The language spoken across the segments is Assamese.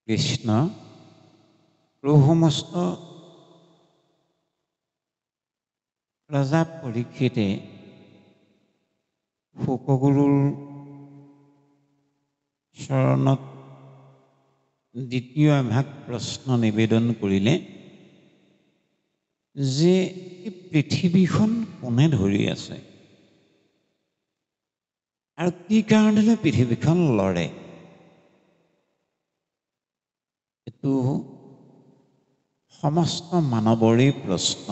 কৃষ্ণ প্ৰভু সমস্ত ৰজা পৰীক্ষিতে শুকগুৰুৰ চৰণত দ্বিতীয় এভাগ প্ৰশ্ন নিবেদন কৰিলে যে এই পৃথিৱীখন কোনে ধৰি আছে আৰু কি কাৰণেনো পৃথিৱীখন লৰে। এইটো সমস্ত মানৱৰেই প্ৰশ্ন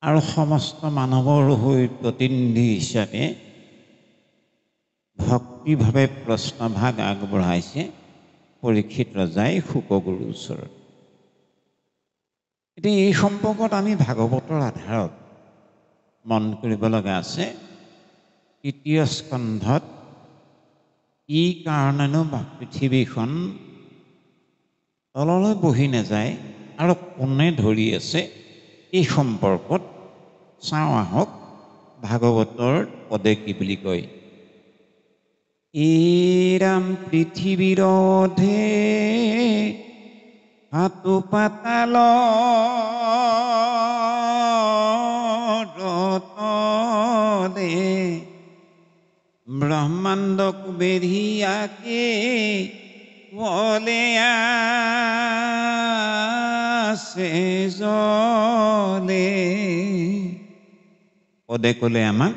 আৰু সমস্ত মানৱৰ হৈ প্ৰতিনিধি হিচাপে ভক্তিভাৱে প্ৰশ্নভাগ আগবঢ়াইছে পৰীক্ষিত ৰজাই শুকগুৰুৰ ওচৰত। এতিয়া এই সম্পৰ্কত আমি ভাগৱতৰ আধাৰত মন কৰিব লগা আছে। তৃতীয় স্কন্ধত কি কাৰণেনো পৃথিৱীখন তললৈ বহি নাযায় আৰু কোনে ধৰি আছে, এই সম্পৰ্কত চাওঁ আহক ভাগৱতৰ পদে কি বুলি কয়। এইৰাম পৃথিৱীৰ অধে হাতু পাতাল তলে ব্ৰহ্মাণ্ডক বেঢ়িয়াকে বলে আছে জলে। পদে ক'লে আমাক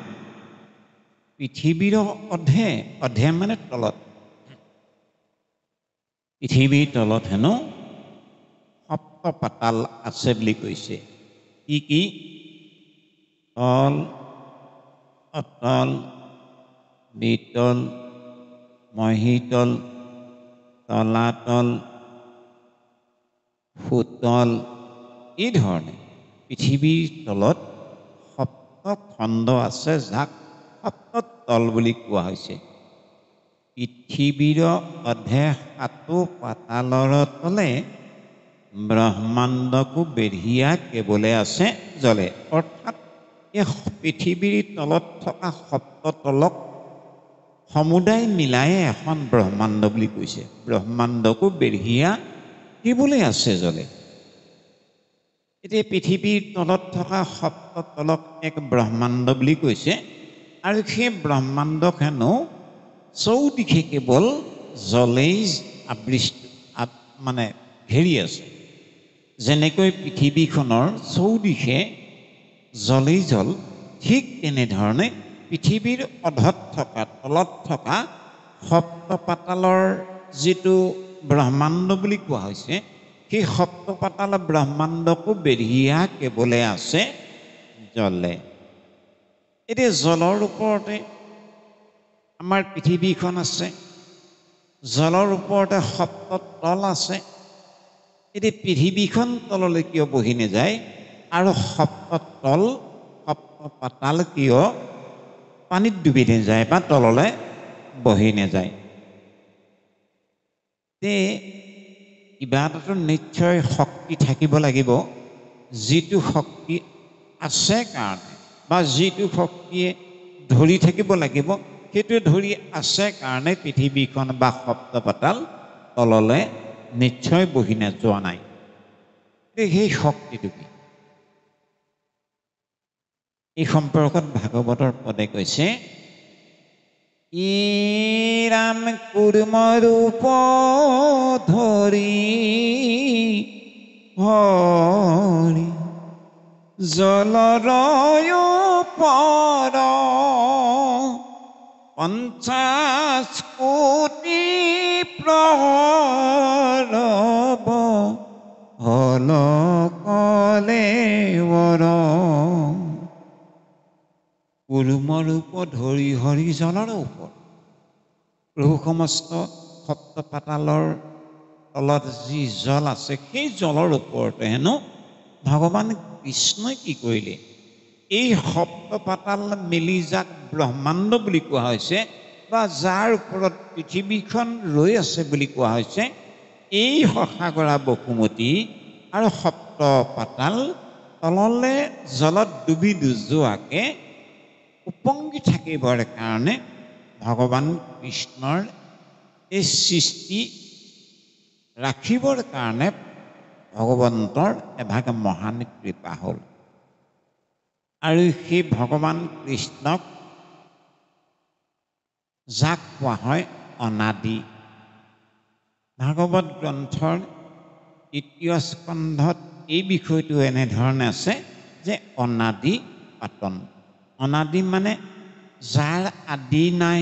পৃথিৱীৰ অধে, অধে মানে তলত, পৃথিৱীৰ তলত হেনো সপ্ত পাতাল আছে বুলি কৈছে। কি কি? তল, অতল, বিতল, মহীতল, তলাতল, সুতল, এই ধৰণে পৃথিৱীৰ তলত সপ্ত খণ্ড আছে, যাক সপ্ততল বুলি কোৱা হৈছে। পৃথিৱীৰ অধে সাতু পাতালৰ তলে ব্ৰহ্মাণ্ডকো বেঢ়িয়া কেৱলে আছে জলে। অৰ্থাৎ এই পৃথিৱীৰ তলত থকা সপ্ততলক সমুদায় মিলাই এখন ব্ৰহ্মাণ্ড বুলি কৈছে। ব্ৰহ্মাণ্ডকো বেঢ়িয়া কেৱলে আছে জলে। এতিয়া পৃথিৱীৰ তলত থকা সপ্ততলক এক ব্ৰহ্মাণ্ড বুলি কৈছে আৰু সেই ব্ৰহ্মাণ্ডক হেনো চৌদিশে কেৱল জলেই মানে ঘেৰি আছে। যেনেকৈ পৃথিৱীখনৰ চৌদিশে জলেই জল, ঠিক তেনেধৰণে পৃথিৱীৰ অধত থকা, তলত থকা সপ্তপাতালৰ যিটো ব্ৰহ্মাণ্ড বুলি কোৱা হৈছে, সেই সপ্তপাতাল ব্ৰহ্মাণ্ডকো বেঢ়িয়া কেৱলে আছে জলে। এতিয়া জলৰ ওপৰতে আমাৰ পৃথিৱীখন আছে, জলৰ ওপৰতে সপ্ততল আছে। এতিয়া পৃথিৱীখন তললৈ কিয় বহি নাযায় আৰু সপ্ততল সপ্তপাতাল কিয় পানীত ডুবি নাযায় বা তললৈ বহি নাযায়? কিবা এটাতো নিশ্চয় শক্তি থাকিব লাগিব, যিটো শক্তি আছে কাৰণে বা যিটো শক্তিয়ে ধৰি থাকিব লাগিব, সেইটোৱে ধৰি আছে কাৰণে পৃথিৱীখন বা সপ্তপাতাল তললৈ নিশ্চয় বহি যোৱা নাই। সেই শক্তিটো কি? এই সম্পৰ্কত ভাগৱতৰ পদে কৈছে, ইৰাম কুৰ্ম ৰূপ ধৰি হৰি জলৰয় পৰ 50 কোটি প্ৰহৰব হল কলেৱৰ। কুৰ্মৰূপ ধৰি হৰি জলৰ ওপৰত, প্ৰভু সমস্ত সপ্তপাতালৰ তলত যি জল আছে, সেই জলৰ ওপৰতে হেনো ভগৱান কৃষ্ণই কি কৰিলে, এই সপ্তপাতাল মিলি যাক ব্ৰহ্মাণ্ড বুলি কোৱা হৈছে বা যাৰ ওপৰত পৃথিৱীখন ৰৈ আছে বুলি কোৱা হৈছে, এই শশাগৰা বসুমতী আৰু সপ্তপাতাল তললৈ জলত ডুবি নোযোৱাকে উপংগী থাকিবৰ কাৰণে ভগৱান কৃষ্ণৰ এই সৃষ্টি ৰাখিবৰ কাৰণে ভগৱন্তৰ এভাগ মহান কৃপা হ'ল আৰু সেই ভগৱান কৃষ্ণক যাক কোৱা হয় অনাদি। ভাগৱত গ্ৰন্থৰ ৩য় স্কন্ধত এই বিষয়টো এনেধৰণে আছে যে অনাদি পাতন। অনাদি মানে যাৰ আদি নাই,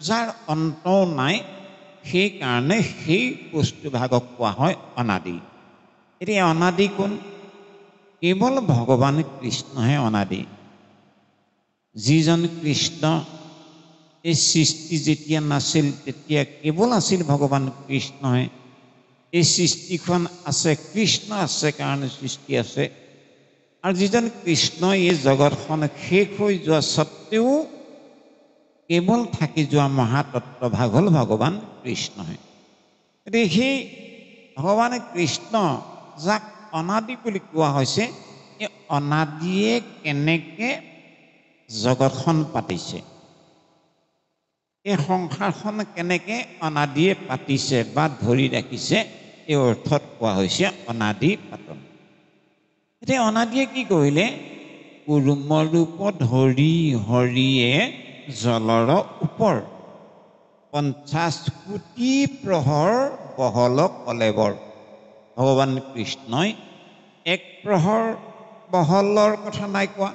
যাৰ অন্তও নাই, সেইকাৰণে সেই বস্তুভাগক কোৱা হয় অনাদি। এতিয়া অনাদি কোন? কেৱল ভগৱান কৃষ্ণহে অনাদি। যিজন কৃষ্ণ এই সৃষ্টি যেতিয়া নাছিল তেতিয়া কেৱল আছিল ভগৱান কৃষ্ণহে। এই সৃষ্টিখন আছে, কৃষ্ণ আছে কাৰণে সৃষ্টি আছে। আৰু যিজন কৃষ্ণ এই জগতখন শেষ হৈ যোৱা স্বত্তেও কেৱল থাকি যোৱা মহাতত্ত্বভাগ হ'ল ভগৱান কৃষ্ণহে। গতিকে সেই ভগৱান কৃষ্ণ যাক অনাদি বুলি কোৱা হৈছে, এই অনাদিয়ে কেনেকে জগতখন পাতিছে, এই সংসাৰখন কেনেকে অনাদিয়ে পাতিছে বা ধৰি ৰাখিছে, এই অৰ্থত কোৱা হৈছে অনাদি পাতন। এতিয়া অনাদিয়ে কি কৰিলে? কুৰ্মৰূপ ধৰি হৰিয়ে জলৰ ওপৰ ৫০ কোটি প্ৰহৰ বহল কলেবৰ। ভগৱান কৃষ্ণই ১ প্ৰহৰ বহলৰ কথা নাই কোৱা,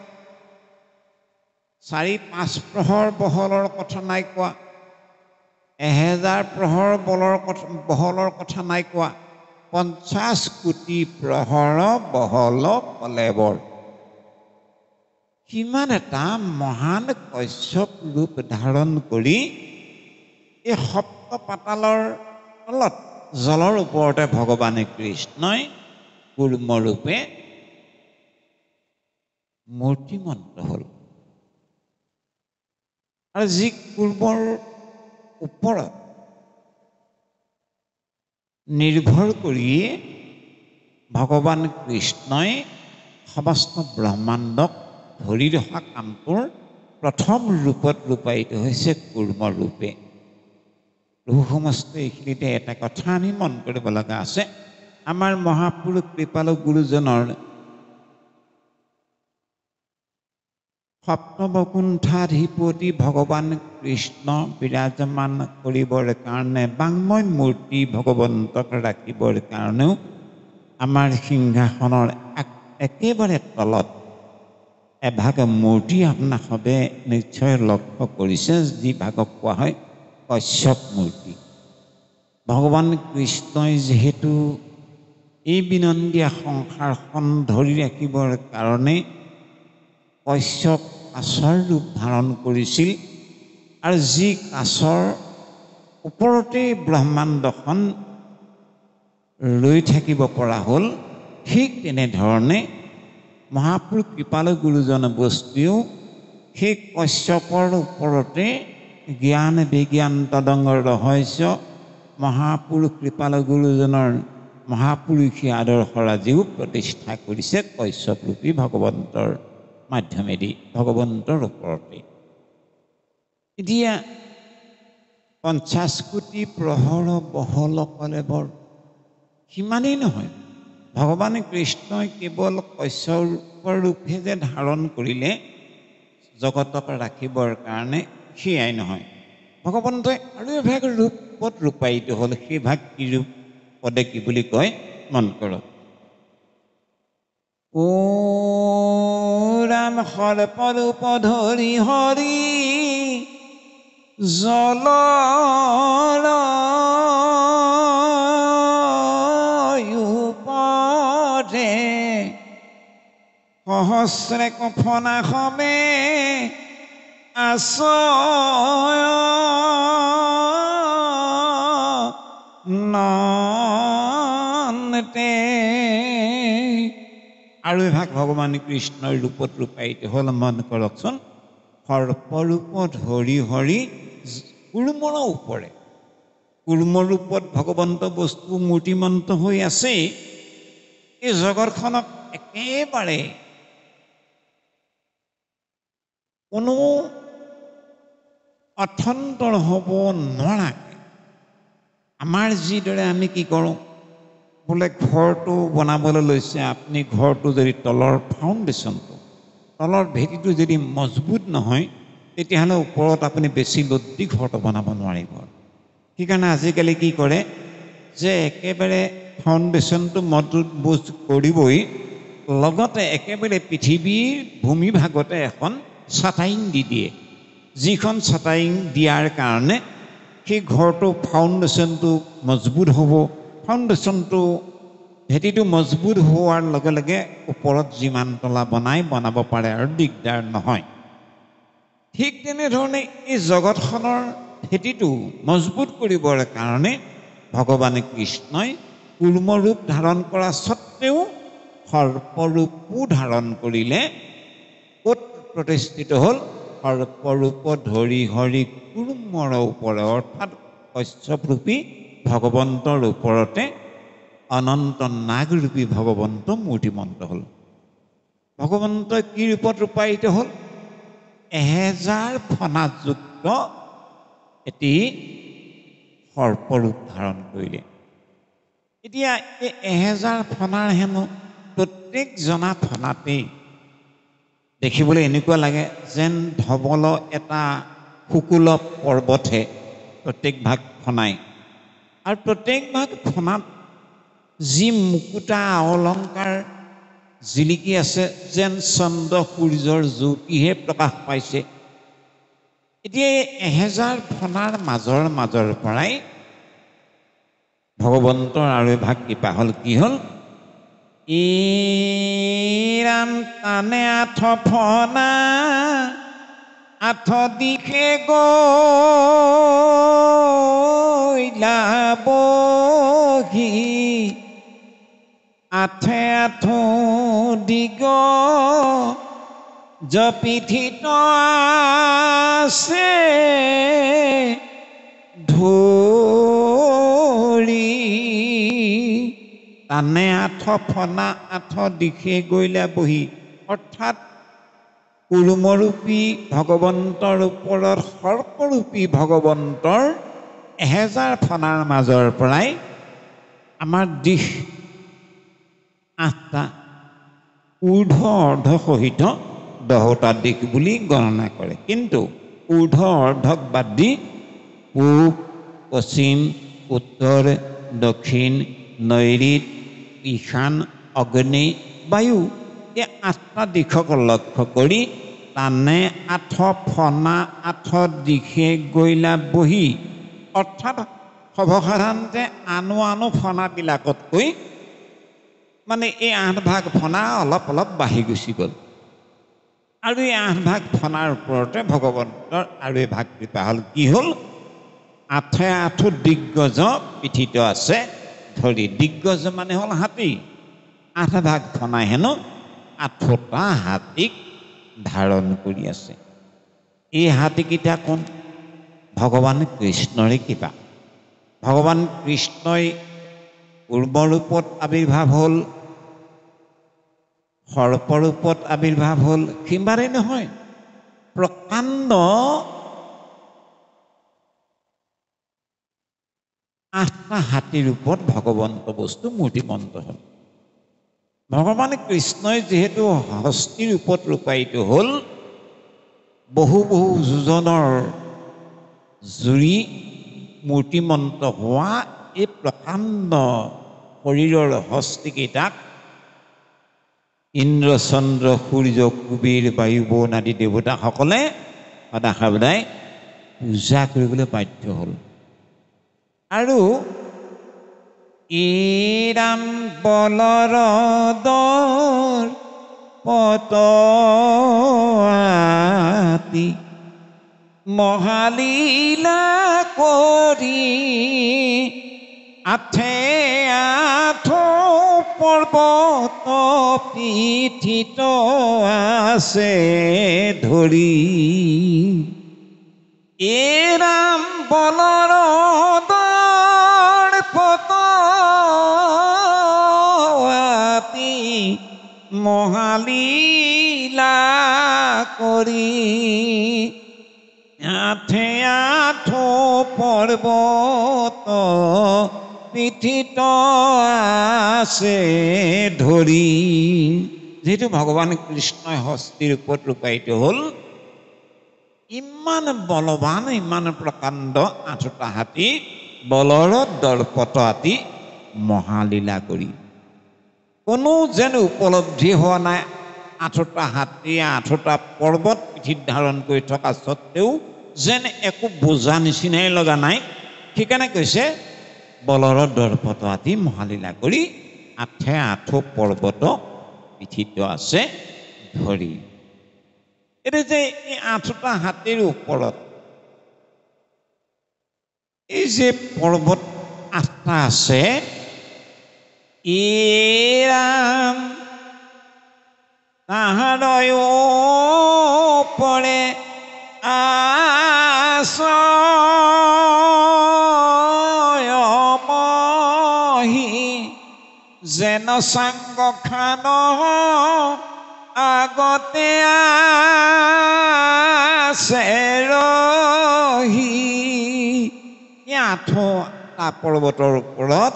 ৪-৫ প্ৰহৰ বহলৰ কথা নাই কোৱা, ১০০০ প্ৰহৰ বহলৰ কথা নাই কোৱা, ৫০ কোটি প্ৰহৰ বহল কলেবৰ। সিমান এটা মহান কশ্যপ ৰূপ ধাৰণ কৰি এই সপ্ত পাতালৰ তলত জলৰ ওপৰতে ভগৱান কৃষ্ণই কুৰ্মৰূপে মূৰ্তিমন্ত হ'ল। আৰু যি কুৰ্মৰ ওপৰত নিৰ্ভৰ কৰিয়ে ভগৱান কৃষ্ণই সমস্ত ব্ৰহ্মাণ্ডক ধৰি ৰখা কামটোৰ প্ৰথম ৰূপত ৰূপায়িত হৈছে কুৰ্মৰূপে। প্ৰভু সমস্ত এইখিনিতে এটা কথা আমি মন কৰিব লগা আছে। আমাৰ মহাপুৰুষ কৃপালু গুৰুজনৰ সপ্তবকুণ্ঠাধিপতি ভগৱান কৃষ্ণ বিৰাজমান কৰিবৰ কাৰণে বাংময় মূৰ্তি ভগৱন্তক ৰাখিবৰ কাৰণেও আমাৰ সিংহাসনৰ একেবাৰে তলত এভাগ মূৰ্তি আপোনাক সবে নিশ্চয় লক্ষ্য কৰিছে, যি ভাগক কোৱা হয় কশ্যপ মূৰ্তি। ভগৱান কৃষ্ণই যিহেতু এই বিনন্দীয়া সংসাৰখন ধৰি ৰাখিবৰ কাৰণে কশ্যপ কাছৰ ৰূপ ধাৰণ কৰিছিল, আৰু যি কাছৰ ওপৰতেই ব্ৰহ্মাণ্ডখন ৰৈ থাকিব পৰা হ'ল, ঠিক তেনেধৰণে মহাপুৰুষ কৃপালু গুৰুজন বস্তুৱেও সেই কশ্যপৰ ওপৰতে জ্ঞান বিজ্ঞান তদংগ ৰহস্য মহাপুৰুষ কৃপালু গুৰুজনৰ মহাপুৰুষীয় আদৰ্শৰাজিও প্ৰতিষ্ঠা কৰিছে কশ্যপৰূপী ভগৱন্তৰ মাধ্যমেদি, ভগৱন্তৰ ওপৰতে। এতিয়া ৫০ কোটি প্ৰহৰ বহল কলেবৰ, সিমানেই নহয়, ভগৱান কৃষ্ণই কেৱল কশ্যপৰ ৰূপে যে ধাৰণ কৰিলে জগতক ৰাখিবৰ কাৰণে, সেয়াই নহয়, ভগৱন্তই আৰু এভাগ ৰূপত ৰূপায়িত হ'ল। সেই ভাগ কি ৰূপ পদে কি বুলি কয় মন কৰক। ও ৰাম সৰ্পৰূপ ধৰি হৰি জলৰ ওপৰে সহস্ৰে কফনা সবে আচনতে। আৰু এভাগ ভগৱান কৃষ্ণৰ ৰূপত ৰূপায়িত হ'ল, মন কৰকচোন। সৰ্পৰূপ ধৰি হৰি কুৰ্মৰ ওপৰে, কুৰ্মৰ ৰূপত ভগৱন্ত বস্তু মূৰ্তিমন্ত হৈ আছেই, এই জগতখনক একেবাৰে কোনো অথন্তৰ হ'ব নোৱাৰাকৈ আমাৰ যিদৰে আমি কি কৰোঁ, বোলে ঘৰটো বনাবলৈ লৈছে, আপুনি ঘৰটো যদি তলৰ ফাউণ্ডেশ্যনটো, তলৰ ভেটিটো যদি মজবুত নহয়, তেতিয়াহ'লে ওপৰত আপুনি বেছি লোড দি ঘৰটো বনাব নোৱাৰিব। সেইকাৰণে আজিকালি কি কৰে যে একেবাৰে ফাউণ্ডেশ্যনটো মজবুত কৰিবই, লগতে একেবাৰে পৃথিৱীৰ ভূমিভাগতে এখন চাটাইং দি দিয়ে, যিখন চাটাইং দিয়াৰ কাৰণে সেই ঘৰটো ফাউণ্ডেশ্যনটো মজবুত হ'ব। ফাউণ্ডেশ্যনটো ভেটিটো মজবুত হোৱাৰ লগে লগে ওপৰত যিমান তলা বনাব পাৰে আৰু দিগদাৰ নহয়। ঠিক তেনেধৰণে এই জগতখনৰ ভেটিটো মজবুত কৰিবৰ কাৰণে ভগৱানে কৃষ্ণই কুৰ্মৰূপ ধাৰণ কৰা স্বত্বেও সৰ্পৰূপো ধাৰণ কৰিলে। ক'ত প্ৰতিষ্ঠিত হ'ল? সৰ্পৰূপ ধৰি হৰি কুৰ্মৰ ওপৰত, অৰ্থাৎ কশ্যপৰূপী ভগৱন্তৰ ওপৰতে অনন্ত নাগৰূপী ভগৱন্ত মূৰ্তিমন্ত হ'ল। ভগৱন্ত কি ৰূপত ৰূপায়িত হ'ল? 1000 ফণাযুক্ত এটি সৰ্পৰূপ ধাৰণ কৰিলে। এতিয়া এই 1000 ফণাৰ হেনো প্ৰত্যেকজনা ফণাতেই দেখিবলৈ এনেকুৱা লাগে যেন ধৱল এটা শুকুল পৰ্বতহে প্ৰত্যেক ভাগ ফণাই, আৰু প্ৰত্যেক ভাগ ফণাত যি মুকুতা অলংকাৰ জিলিকি আছে যেন চন্দ্ৰ সূৰ্যৰ জ্যোতিহে প্ৰকাশ পাইছে। এতিয়া এই 1000 ফণাৰ মাজৰ পৰাই ভগৱন্তৰ আৰু এভাগ কৃপা হ'ল। কি হ'ল? ৰাম তানে 8 ফণা 8 দিশে গইলা বহি, 8 দিগ জপিঠিত আছে ধৰি। তানে 8 ফণা 8 দিশে গইলা বহি, অৰ্থাৎ কুৰ্মৰূপী ভগৱন্তৰ ওপৰত সৰ্পৰূপী ভগৱন্তৰ 1000 ফণাৰ মাজৰ পৰাই আমাৰ দিশ 8টা, ঊৰ্ধ্ব অৰ্ধ সহিত 10টা দিশ বুলি গণনা কৰে। কিন্তু ঊৰ্ধ্ব অৰ্ধক বাদ দি পূব, পশ্চিম, উত্তৰ, দক্ষিণ, নৈঋত, ঈশান, অগ্নি, বায়ু, এই 8টা দিশক লক্ষ্য কৰি তানে 8 ফণা 8 দিশে গইলা বহি, অৰ্থাৎ সৰ্বসাধাৰণতে আনো ফণাবিলাকতকৈ মানে এই 8 ভাগ ফণা অলপ বাঢ়ি গুচি গ'ল, আৰু এই 8 ভাগ ফণাৰ ওপৰতে ভগৱন্তৰ আৰু এভাগ কৃপা হ'ল। কি হ'ল? 8 দিগ্গজ পিঠিত আছে ধৰি। দিগ্গজ মানে হ'ল হাতী। 8 ভাগ ফণাই হেনো 8টা হাতীক ধাৰণ কৰি আছে। এই হাতীকেইটা কোন? ভগৱান কৃষ্ণৰে কৃপা। ভগৱান কৃষ্ণই কুৰ্মৰূপত আবিৰ্ভাৱ হ'ল, সৰ্পৰূপত আবিৰ্ভাৱ হ'ল, সিমানেই নহয়, প্ৰকাণ্ড 8টা হাতীৰ ৰূপত ভগৱন্ত বস্তু মূৰ্তিমন্ত হ'ল। ভগৱান কৃষ্ণই যিহেতু হস্তীৰ ৰূপত ৰূপায়িত হ'ল, বহু যোজনৰ জুৰি মূৰ্তিমন্ত হোৱা এই প্ৰকাণ্ড শৰীৰৰ হস্তীকেইটাক ইন্দ্ৰ, চন্দ্ৰ, সূৰ্য, কুবেৰ, বায়ু, বন আদি দেৱতাসকলে সদায় পূজা কৰিবলৈ বাধ্য হ'ল। আৰু ৰাম বলৰদৰ পতআতি মহালীলা কৰি 8 পৰ্বত পিঠিত আছে ধৰি। ৰাম বলৰদৰ পতআতি মহালীলা কৰি 8 পৰ্বত পিঠিত আছে ধৰি। যিহেতু ভগৱান কৃষ্ণই হস্তীৰ ওপৰত ৰূপায়িত হ'ল, ইমান বলৱান, ইমান প্ৰকাণ্ড 8টা হাতী বলৰ দৰ্পত আতি মহালীলা কৰি। কোনো যেন উপলব্ধি হোৱা নাই 8টা হাতীয়ে 8টা পৰ্বত পিঠিত ধাৰণ কৰি থকা স্বত্তেও যেন একো বোজা নিচিনাই লগা নাই। সেইকাৰণে কৈছে বলৰ দৰ্পত আতি মহালীলা কৰি, 8 পৰ্বত পিঠিত আছে ধৰি। এতিয়া যে এই 8টা হাতীৰ ওপৰত এই যে পৰ্বত 8টা আছে, ৰাম তাহাৰয় পৰে আছয়মহি, যেন চাংগ খান আগতে আছে ৰহি। এই 8টা পৰ্বতৰ ওপৰত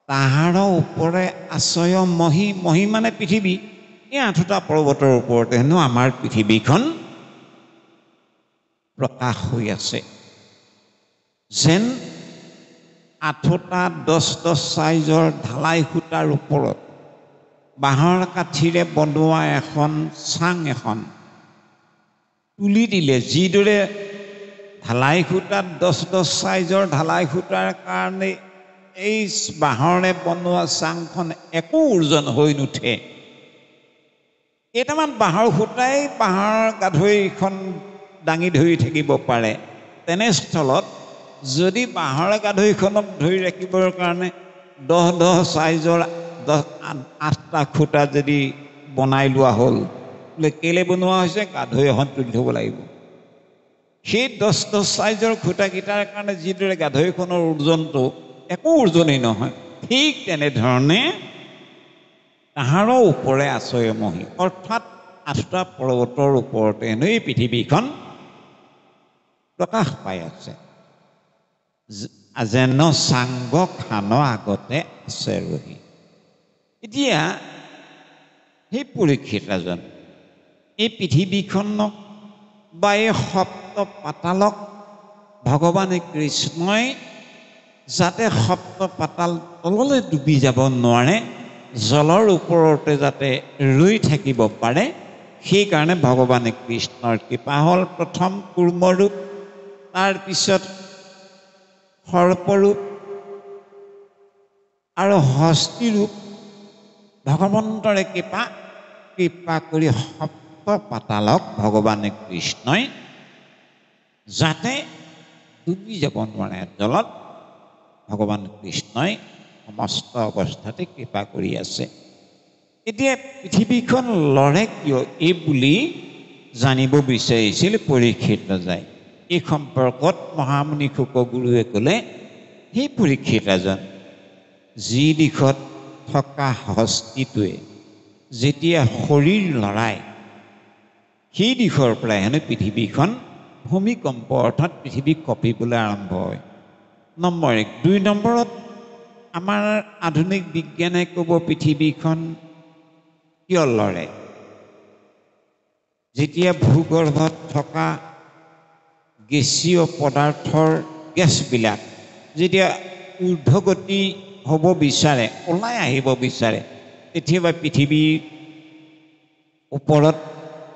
তাহাৰ ওপৰে আশ্ৰয় মহি, মহি মানে পৃথিৱী। এই 8টা পৰ্বতৰ ওপৰতে হেনো আমাৰ পৃথিৱীখন প্ৰকাশ হৈ আছে। যেন 8টা 10-10 চাইজৰ ঢালাই সূতাৰ ওপৰত বাঁহৰ কাঠিৰে বনোৱা এখন চাং এখন তুলি দিলে, যিদৰে ঢালাই সূতাত 10-10 চাইজৰ ঢালাই সূতাৰ কাৰণে এই বাঁহৰে বনোৱা চাংখন একো ওজন হৈ নুঠে। কেইটামান বাঁহৰ সূতাই বাঁহৰ গাধৈখন দাঙি ধৰি থাকিব পাৰে। তেনেস্থলত যদি বাঁহৰ গাধৈখনক ধৰি ৰাখিবৰ কাৰণে 10-10 চাইজৰ 8টা খুঁটা যদি বনাই লোৱা হ'ল, কেলে বনোৱা হৈছে? গাধৈ এখন তুলি থ'ব লাগিব। সেই 10-10 চাইজৰ খুঁটাকেইটাৰ কাৰণে যিদৰে গাধৈখনৰ ওজনটো একো ওজনেই নহয়, ঠিক তেনেধৰণে তাহাৰৰ ওপৰে আশ্ৰয়মহি, অৰ্থাৎ 8টা পৰ্বতৰ ওপৰতে হেনো এই পৃথিৱীখন প্ৰকাশ পাই আছে। যেন চাংগ খান আগতে আছে ৰহি। এতিয়া সেই পৰীক্ষিত ৰাজন, এই পৃথিৱীখনক বা এই সপ্ত পাতালক ভগৱানে কৃষ্ণই যাতে সপ্ত পাতাল তললৈ ডুবি যাব নোৱাৰে, জলৰ ওপৰতে যাতে ৰৈ থাকিব পাৰে, সেইকাৰণে ভগৱানে কৃষ্ণৰ কৃপা হ'ল। প্ৰথম কুৰ্মৰূপ, তাৰপিছত সৰ্পৰূপ আৰু হস্তীৰূপ। ভগৱন্তৰে কৃপা কৰি সপ্ত পাতালক ভগৱানে কৃষ্ণই যাতে ডুবি যাব নোৱাৰে জলত, ভগৱান কৃষ্ণই সমস্ত অৱস্থাতে কৃপা কৰি আছে। এতিয়া পৃথিৱীখন লৰে কিয়, এই বুলি জানিব বিচাৰিছিল পৰীক্ষিত ৰজাই। এই সম্পৰ্কত মহামুনি শুকগুৰুৱে ক'লে, সেই পৰীক্ষিত ৰাজন, যি দিশত থকা হস্তীটোৱে যেতিয়া শৰীৰ লৰাই, সেই দিশৰ পৰাই হেনো পৃথিৱীখন ভূমিকম্প অৰ্থাৎ পৃথিৱী কঁপিবলৈ আৰম্ভ হয়। নম্বৰ 1। 2 নম্বৰত আমাৰ আধুনিক বিজ্ঞানে ক'ব পৃথিৱীখন কিয় লৰে? যেতিয়া ভূগৰ্ভত থকা গেছীয় পদাৰ্থৰ গেছবিলাক যেতিয়া ঊৰ্ধ্বগতি হ'ব বিচাৰে, ওলাই আহিব বিচাৰে, তেতিয়াবা পৃথিৱীৰ ওপৰত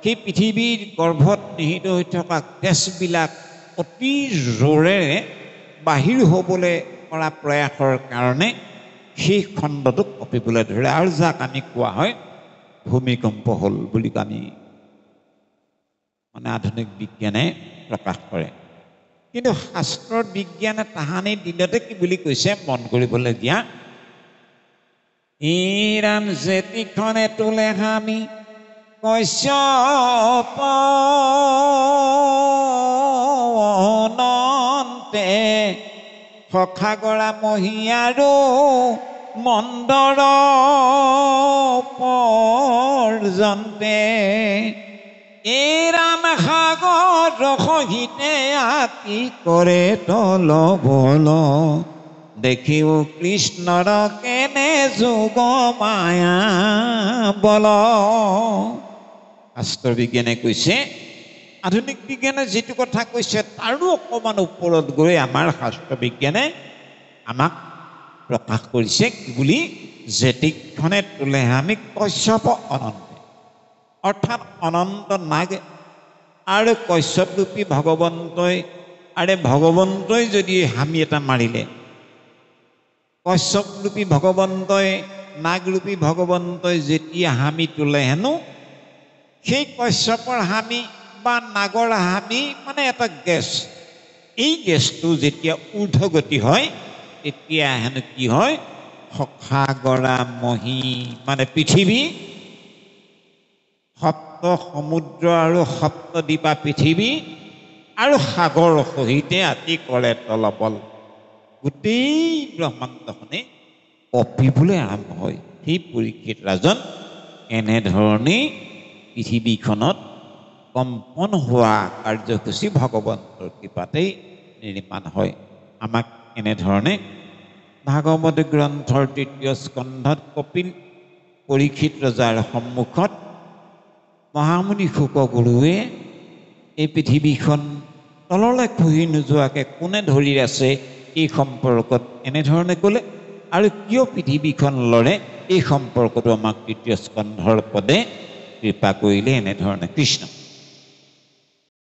সেই পৃথিৱীৰ গৰ্ভত নিহিত হৈ থকা গেছবিলাক অতি জোৰেৰে বাহিৰ হ'বলৈ কৰা প্ৰয়াসৰ কাৰণে সেই খণ্ডটোক কঁপিবলৈ ধৰে, আৰু যাক আমি কোৱা হয় ভূমিকম্প হ'ল বুলি আমি আধুনিক বিজ্ঞানে প্ৰকাশ কৰে। কিন্তু শাস্ত্ৰৰ বিজ্ঞানে তাহানি দিনতে কি বুলি কৈছে মন কৰিবলৈ দিয়া। ৰাম জেতিখনে তোলে হামি কশ্যপ অনন্তে, সখাগৰা মহিয়াৰো মন্দৰ পৰ্যন্তে, ৰাম সাগৰ সহিতে আতি কৰে তল বল, দেখিও কৃষ্ণৰ কেনে যোগ মায়া বল। শাস্ত্ৰ বিজ্ঞানে কৈছে, আধুনিক বিজ্ঞানে যিটো কথা কৈছে তাৰো অকণমান ওপৰত গৈ আমাৰ শাস্ত্ৰ বিজ্ঞানে আমাক প্ৰকাশ কৰিছে কি বুলি, যেতিক্ষণে তোলে আমি কশ্যপ অনন্ত, অৰ্থাৎ অনন্ত নাগ আৰু কশ্যপৰূপী ভগৱন্তই, আৰে ভগৱন্তই যদি হামি এটা মাৰিলে, কশ্যপৰূপী ভগৱন্তই, নাগৰূপী ভগৱন্তই যেতিয়া হামি তোলে হেনো, সেই কশ্যপৰ হামি বা নাগৰ হামি মানে এটা গেছ, এই গেছটো যেতিয়া ঊৰ্ধ্বগতি হয় তেতিয়া হেনো কি হয়, সখাগৰা মহী মানে পৃথিৱী, সপ্ত সমুদ্ৰ আৰু সপ্তদ্বীপা পৃথিৱী আৰু সাগৰ সহিতে আতি কৰে তলবল। গোটেই ব্ৰহ্মাণ্ডখনে কঁপিবলৈ আৰম্ভ হয়। সেই পৰীক্ষিত ৰাজন এনেধৰণেই পৃথিৱীখনত কম্পন হোৱা কাৰ্যসূচী ভগৱন্তৰ কৃপাতেই নিৰ্মাণ হয়। আমাক এনেধৰণে ভাগৱত গ্ৰন্থৰ ৩য় স্কন্ধত কপিল পৰীক্ষিত ৰজাৰ সন্মুখত মহামুনি শুক গুৰুৱে এই পৃথিৱীখন তললৈ খহি নোযোৱাকৈ কোনে ধৰি আছে এই সম্পৰ্কত এনেধৰণে ক'লে, আৰু কিয় পৃথিৱীখন লৰে এই সম্পৰ্কটো আমাক ৩য় স্কন্ধৰ পদে কৃপা কৰিলে এনেধৰণে। কৃষ্ণ।